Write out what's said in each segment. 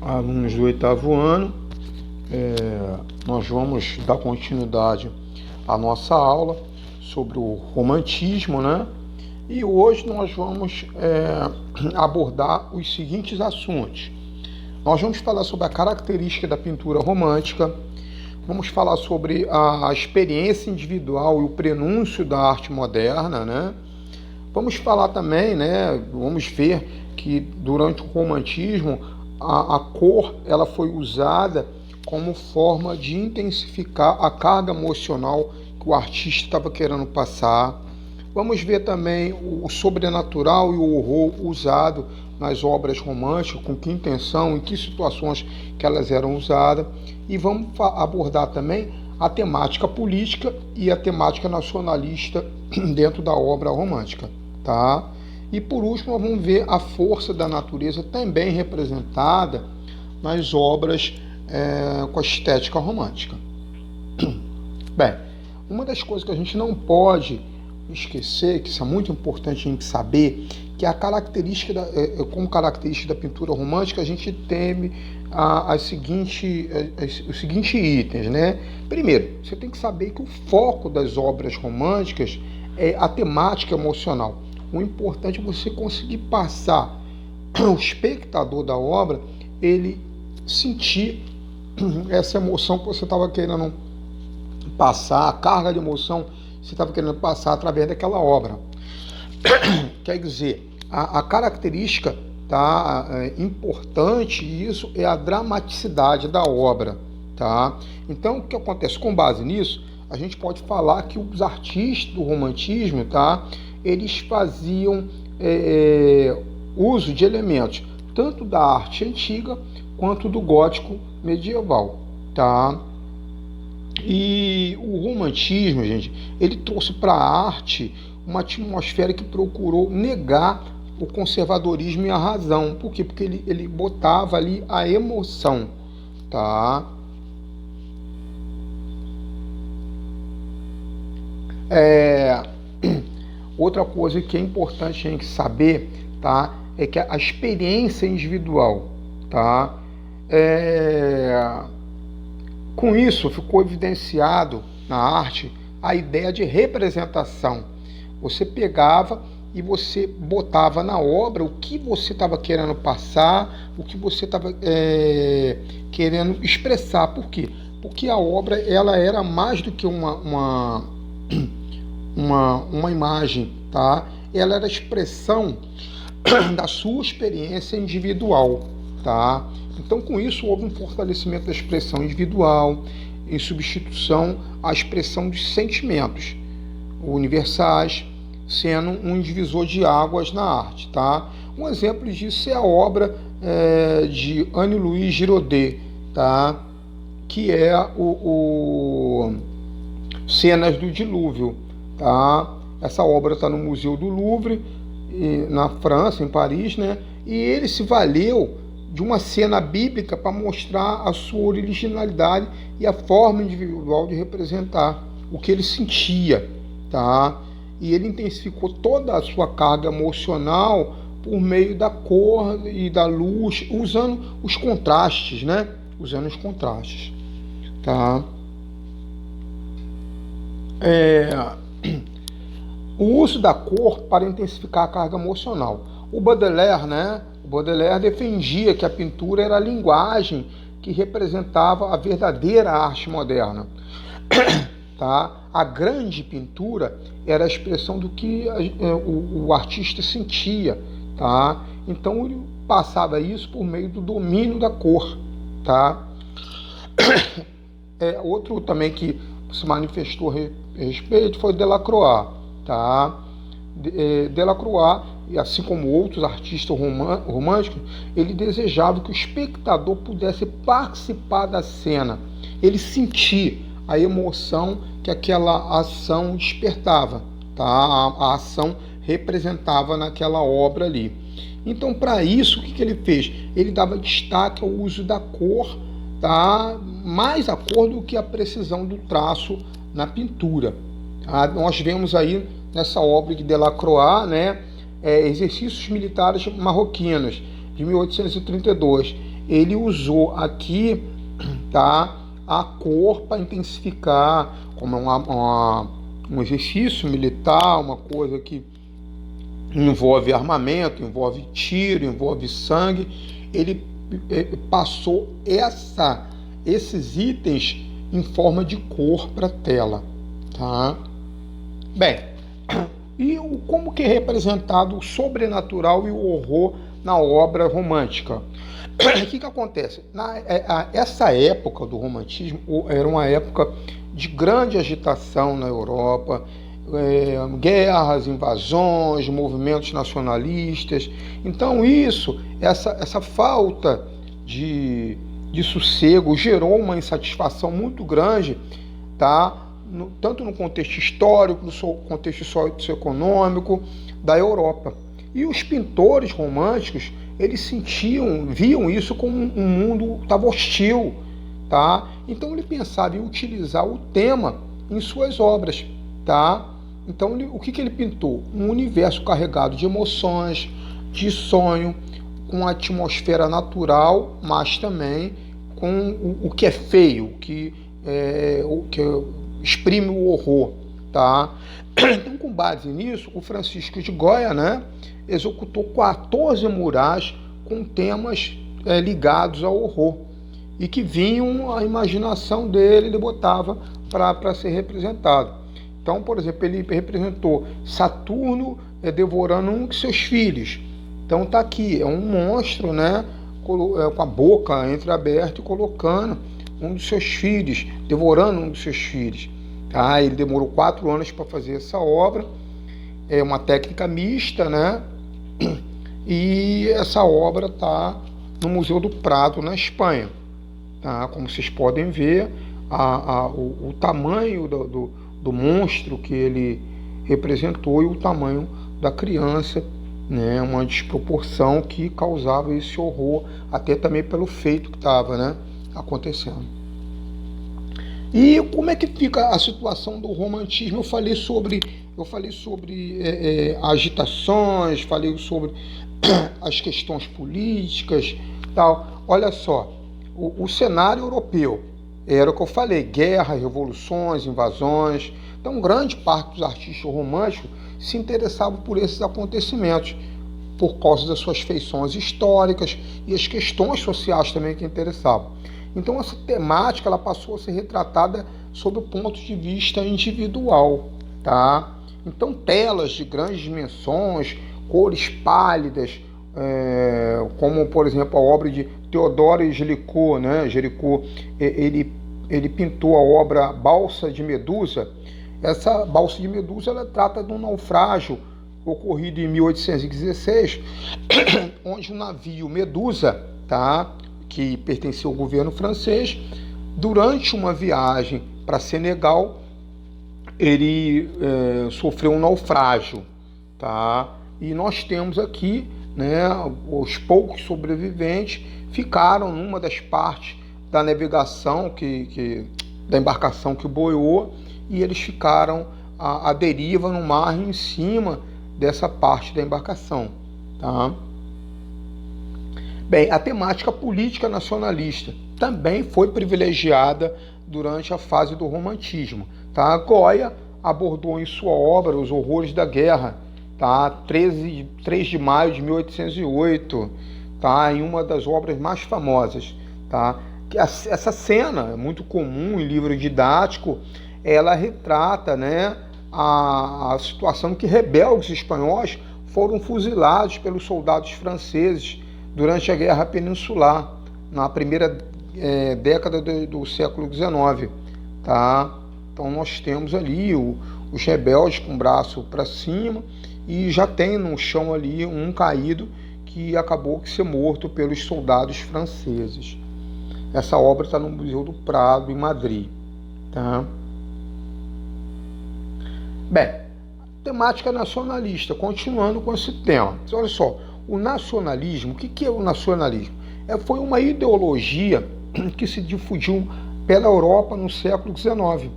alunos do oitavo ano. Nós vamos dar continuidade à nossa aula sobre o romantismo, né? E hoje nós vamos abordar os seguintes assuntos. Nós vamos falar sobre a característica da pintura romântica, vamos falar sobre a experiência individual e o prenúncio da arte moderna, né? Vamos falar também, né? Vamos ver que durante o romantismo a cor ela foi usada como forma de intensificar a carga emocional que o artista estava querendo passar. Vamos ver também o sobrenatural e o horror usado nas obras românticas, com que intenção, em que situações que elas eram usadas. E vamos abordar também a temática política e a temática nacionalista dentro da obra romântica, tá? E por último, nós vamos ver a força da natureza também representada nas obras com a estética romântica. Bem, uma das coisas que a gente não pode esquecer, que isso é muito importante a gente saber, que a característica como característica da pintura romântica, a gente tem os seguintes itens, né? Primeiro, você tem que saber que o foco das obras românticas é a temática emocional. O importante é você conseguir passar o espectador da obra, ele sentir essa emoção que você estava querendo passar, a carga de emoção que você estava querendo passar através daquela obra. Quer dizer, a característica importante disso é a dramaticidade da obra, tá? Então, o que acontece? Com base nisso, a gente pode falar que os artistas do romantismo, tá? Eles faziam uso de elementos tanto da arte antiga quanto do gótico medieval, tá? E o romantismo, gente, ele trouxe para a arte uma atmosfera que procurou negar o conservadorismo e a razão. Por quê? Porque ele botava ali a emoção, tá? Outra coisa que é importante a gente saber, tá? É que a experiência individual, tá? Com isso ficou evidenciado na arte a ideia de representação. Você pegava e você botava na obra o que você estava querendo passar, o que você estava querendo expressar. Por quê? Porque a obra ela era mais do que uma imagem, tá? Ela era a expressão da sua experiência individual, tá? Então, com isso, houve um fortalecimento da expressão individual em substituição à expressão dos sentimentos universais, sendo um divisor de águas na arte, tá? Um exemplo disso é a obra de Anne-Louise Giraudet, tá? Que é o Cenas do Dilúvio, tá? Essa obra está no Museu do Louvre, na França, em Paris, né? E ele se valeu de uma cena bíblica para mostrar a sua originalidade e a forma individual de representar o que ele sentia, tá? E ele intensificou toda a sua carga emocional por meio da cor e da luz, usando os contrastes, né? Usando os contrastes, tá? O uso da cor para intensificar a carga emocional. O Baudelaire, né? O Baudelaire defendia que a pintura era a linguagem que representava a verdadeira arte moderna, tá? A grande pintura era a expressão do que o artista sentia, tá? Então ele passava isso por meio do domínio da cor, tá? Outro também que se manifestou a respeito foi Delacroix, tá? Delacroix, assim como outros artistas românticos, ele desejava que o espectador pudesse participar da cena, ele sentir a emoção que aquela ação despertava, tá? A ação representava naquela obra ali. Então, para isso, o que ele fez? Ele dava destaque ao uso da cor, tá? Mais a cor do que a precisão do traço na pintura. Tá? Nós vemos aí nessa obra de Delacroix, né, Exercícios Militares Marroquinos, de 1832. ele usou aqui, tá, a cor para intensificar, como um exercício militar, uma coisa que envolve armamento, envolve tiro, envolve sangue. Ele passou esses itens em forma de cor para a tela, tá? Bem, e como que é representado o sobrenatural e o horror na obra romântica? O que acontece? Essa época do romantismo era uma época de grande agitação na Europa, guerras, invasões, movimentos nacionalistas. Então essa falta de sossego gerou uma insatisfação muito grande, tá? Tanto no contexto histórico, no contexto socioeconômico da Europa. E os pintores românticos, eles viam isso como um mundo estava hostil, tá? Então ele pensava em utilizar o tema em suas obras, tá? Então o que ele pintou? Um universo carregado de emoções, de sonho, com a atmosfera natural, mas também com o que é feio, o que exprime o horror, tá? Então, com base nisso, o Francisco de Goya, né, executou 14 murais com temas ligados ao horror e que vinham a imaginação dele, ele botava para ser representado. Então, por exemplo, ele representou Saturno devorando um de seus filhos. Então tá aqui, é um monstro, né, com a boca entreaberta e colocando um dos seus filhos, devorando um dos seus filhos. Tá? Ele demorou 4 anos para fazer essa obra, é uma técnica mista, né? E essa obra está no Museu do Prado, na Espanha. Tá? Como vocês podem ver, o tamanho do monstro que ele representou e o tamanho da criança, né? Uma desproporção que causava esse horror, até também pelo feito que estava, né, acontecendo. E como é que fica a situação do romantismo? Eu falei sobre agitações, falei sobre as questões políticas, tal. Olha só, o cenário europeu era o que eu falei: guerra, revoluções, invasões. Então, grande parte dos artistas românticos se interessavam por esses acontecimentos, por causa das suas feições históricas e as questões sociais também que interessavam. Então essa temática ela passou a ser retratada sob o ponto de vista individual, tá? Então telas de grandes dimensões, cores pálidas, como por exemplo a obra de Teodoro Géricault, né? Géricault, ele pintou a obra Balsa de Medusa. Essa Balsa de Medusa ela trata de um naufrágio ocorrido em 1816, onde o navio Medusa, tá, que pertencia ao governo francês, durante uma viagem para Senegal, ele sofreu um naufrágio, tá? E nós temos aqui, né, os poucos sobreviventes ficaram numa das partes da navegação, da embarcação que boiou, e eles ficaram à deriva no mar em cima dessa parte da embarcação, tá? Bem, a temática política nacionalista também foi privilegiada durante a fase do romantismo, tá? Goya abordou em sua obra os horrores da guerra, tá? 3 de maio de 1808, tá? Em uma das obras mais famosas, tá? Essa cena é muito comum em livro didático, ela retrata, né, a situação que rebeldes espanhóis foram fuzilados pelos soldados franceses durante a Guerra Peninsular, na primeira década do século XIX. Tá? Então nós temos ali os rebeldes com o braço para cima e já tem no chão ali um caído que acabou de ser morto pelos soldados franceses. Essa obra está no Museu do Prado, em Madrid. Tá? Bem, temática nacionalista, continuando com esse tema. Olha só, o nacionalismo, o que é o nacionalismo? Foi uma ideologia que se difundiu pela Europa no século XIX.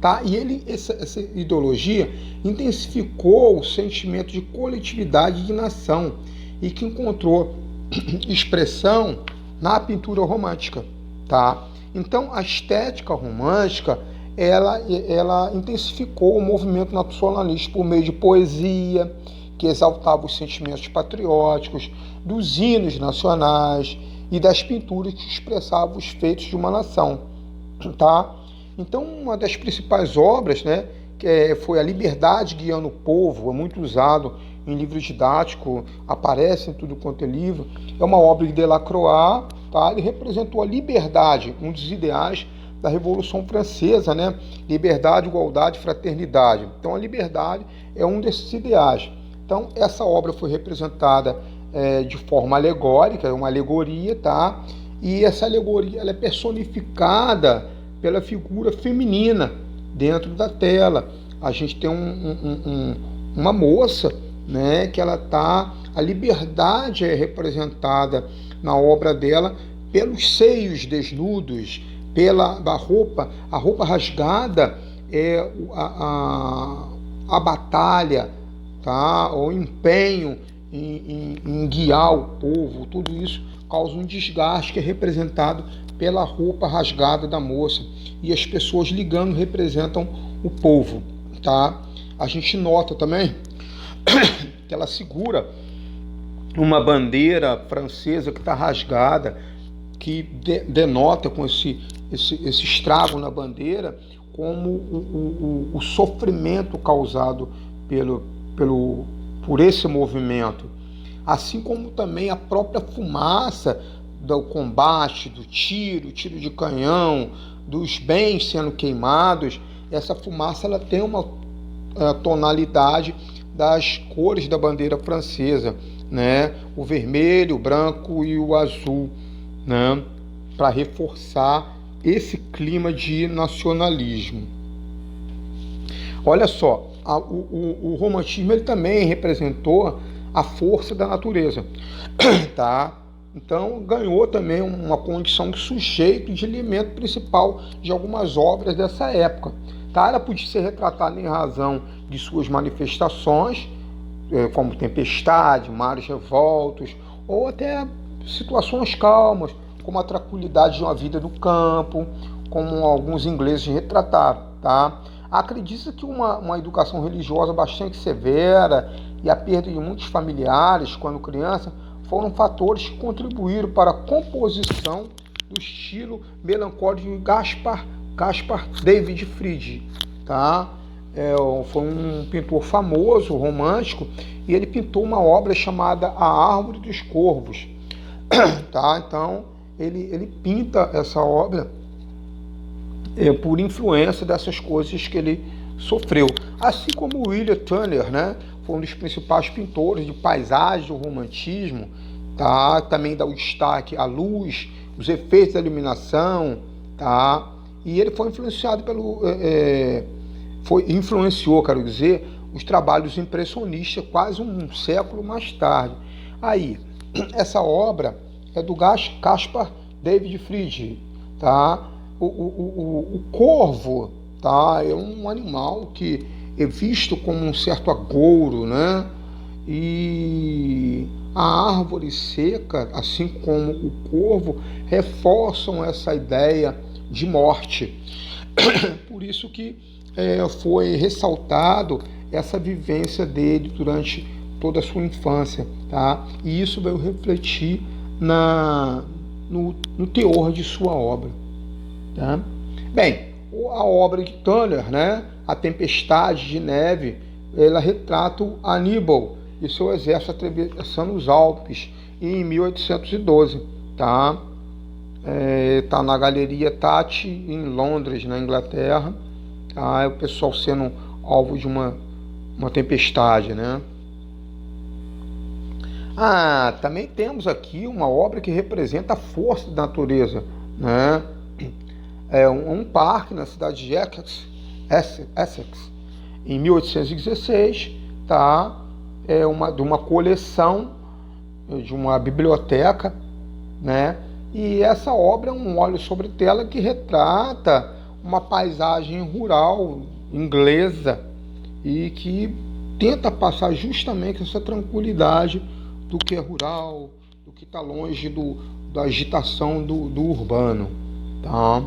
Tá? E essa ideologia intensificou o sentimento de coletividade e de nação e que encontrou expressão na pintura romântica, tá? Então, a estética romântica, ela intensificou o movimento nacionalista por meio de poesia, que exaltava os sentimentos patrióticos, dos hinos nacionais e das pinturas que expressavam os feitos de uma nação, tá? Então, uma das principais obras, né, foi A Liberdade Guiando o Povo, é muito usado em livro didático, aparece em tudo quanto é livro, é uma obra de Delacroix, tá? Ele representou a liberdade, um dos ideais da Revolução Francesa, né? Liberdade, igualdade, fraternidade. Então, a liberdade é um desses ideais. Então, essa obra foi representada de forma alegórica, é uma alegoria, tá? E essa alegoria ela é personificada pela figura feminina dentro da tela. A gente tem uma moça, né, que ela tá, a liberdade é representada na obra dela pelos seios desnudos, pela a roupa rasgada é a batalha, tá? O empenho em guiar o povo, tudo isso causa um desgaste que é representado pela roupa rasgada da moça. E as pessoas ligando representam o povo, tá? A gente nota também que ela segura uma bandeira francesa que está rasgada, que denota com esse estrago na bandeira como o sofrimento causado por esse movimento, assim como também a própria fumaça do combate, do tiro de canhão, dos bens sendo queimados. Essa fumaça ela tem uma tonalidade das cores da bandeira francesa, né? O vermelho, o branco e o azul, né? Para reforçar esse clima de nacionalismo. Olha só, o romantismo ele também representou a força da natureza, tá? Então ganhou também uma condição de sujeito, de elemento principal de algumas obras dessa época. Tá? Ela podia ser retratada em razão de suas manifestações, como tempestade, mares revoltos, ou até situações calmas, como a tranquilidade de uma vida do campo, como alguns ingleses retrataram. Tá? Acredita que uma educação religiosa bastante severa e a perda de muitos familiares quando criança foram fatores que contribuíram para a composição do estilo melancólico de Caspar David Fried. Tá? Foi um pintor famoso, romântico, e ele pintou uma obra chamada A Árvore dos Corvos. Tá? Então, ele pinta essa obra por influência dessas coisas que ele sofreu. Assim como William Turner, né? Foi um dos principais pintores de paisagem do romantismo, tá? Também dá o destaque à luz, os efeitos da iluminação, tá? E ele foi influenciado influenciou, quero dizer, os trabalhos impressionistas quase um século mais tarde. Aí, essa obra é do Caspar David Fried, tá? O corvo, tá? É um animal que é visto como um certo agouro, né? E a árvore seca, assim como o corvo, reforçam essa ideia de morte. Por isso que foi ressaltado essa vivência dele durante toda a sua infância, tá? E isso veio refletir no teor de sua obra, tá? Bem, a obra de Turner, né? A Tempestade de Neve, ela retrata o Aníbal e seu exército atravessando os Alpes em 1812, tá? Tá na Galeria Tate em Londres, na Inglaterra, tá? O pessoal sendo alvo de uma tempestade, né? Também temos aqui uma obra que representa a força da natureza, né? É um parque na cidade de Essex, em 1816, tá? De uma coleção de uma biblioteca, né? E essa obra é um óleo sobre tela que retrata uma paisagem rural inglesa e que tenta passar justamente essa tranquilidade do que é rural, do que está longe da agitação do urbano, tá?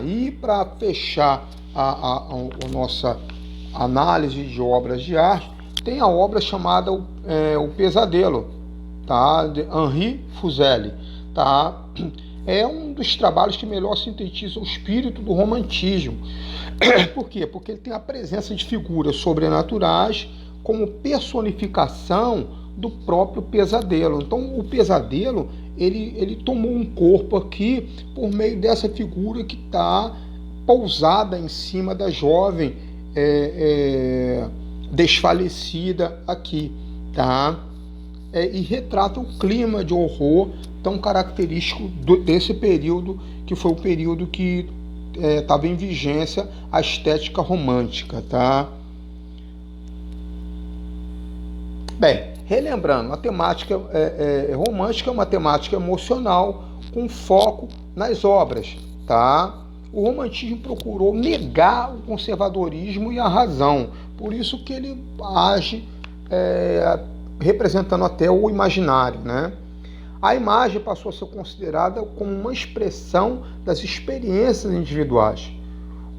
E para fechar a nossa análise de obras de arte, tem a obra chamada O Pesadelo, tá? De Henri Fuseli, tá? É um dos trabalhos que melhor sintetiza o espírito do romantismo. Por quê? Porque ele tem a presença de figuras sobrenaturais como personificação do próprio pesadelo. Então, o pesadelo, ele tomou um corpo aqui por meio dessa figura que está pousada em cima da jovem desfalecida aqui, tá? E retrata o clima de horror tão característico desse período, que foi o período que estava em vigência a estética romântica, tá? Bem, relembrando, a temática romântica é uma temática emocional com foco nas obras, tá? O romantismo procurou negar o conservadorismo e a razão, por isso que ele age representando até o imaginário, né? A imagem passou a ser considerada como uma expressão das experiências individuais.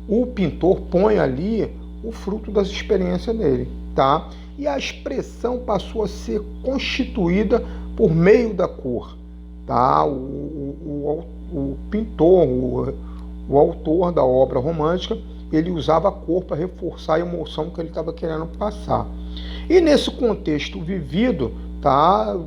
O pintor põe ali o fruto das experiências dele, tá? E a expressão passou a ser constituída por meio da cor, tá? O pintor, o autor da obra romântica, ele usava a cor para reforçar a emoção que ele estava querendo passar. E nesse contexto vivido, tá?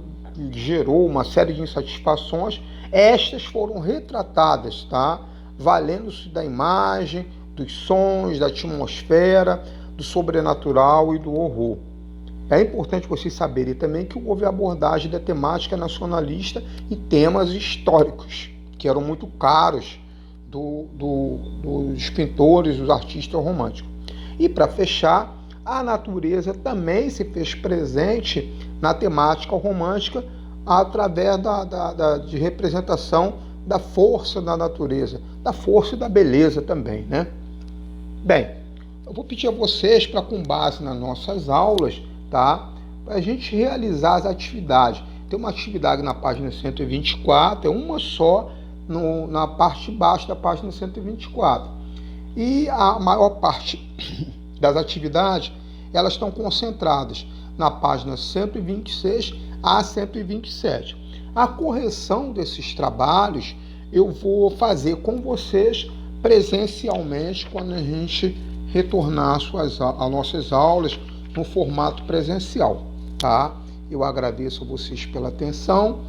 Gerou uma série de insatisfações, estas foram retratadas, tá? Valendo-se da imagem, dos sons, da atmosfera, do sobrenatural e do horror. É importante vocês saberem também que houve abordagem da temática nacionalista e temas históricos, que eram muito caros dos pintores, dos artistas românticos. E para fechar, a natureza também se fez presente na temática romântica através de representação da força da natureza, da força e da beleza também, né? Bem, eu vou pedir a vocês para, com base nas nossas aulas, tá? Para a gente realizar as atividades. Tem uma atividade na página 124, é uma só na parte de baixo da página 124. E a maior parte das atividades, elas estão concentradas na página 126 a 127. A correção desses trabalhos eu vou fazer com vocês presencialmente quando a gente retornar às nossas aulas no formato presencial, tá? Eu agradeço a vocês pela atenção.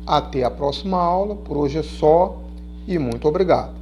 Até a próxima aula. Por hoje é só e muito obrigado.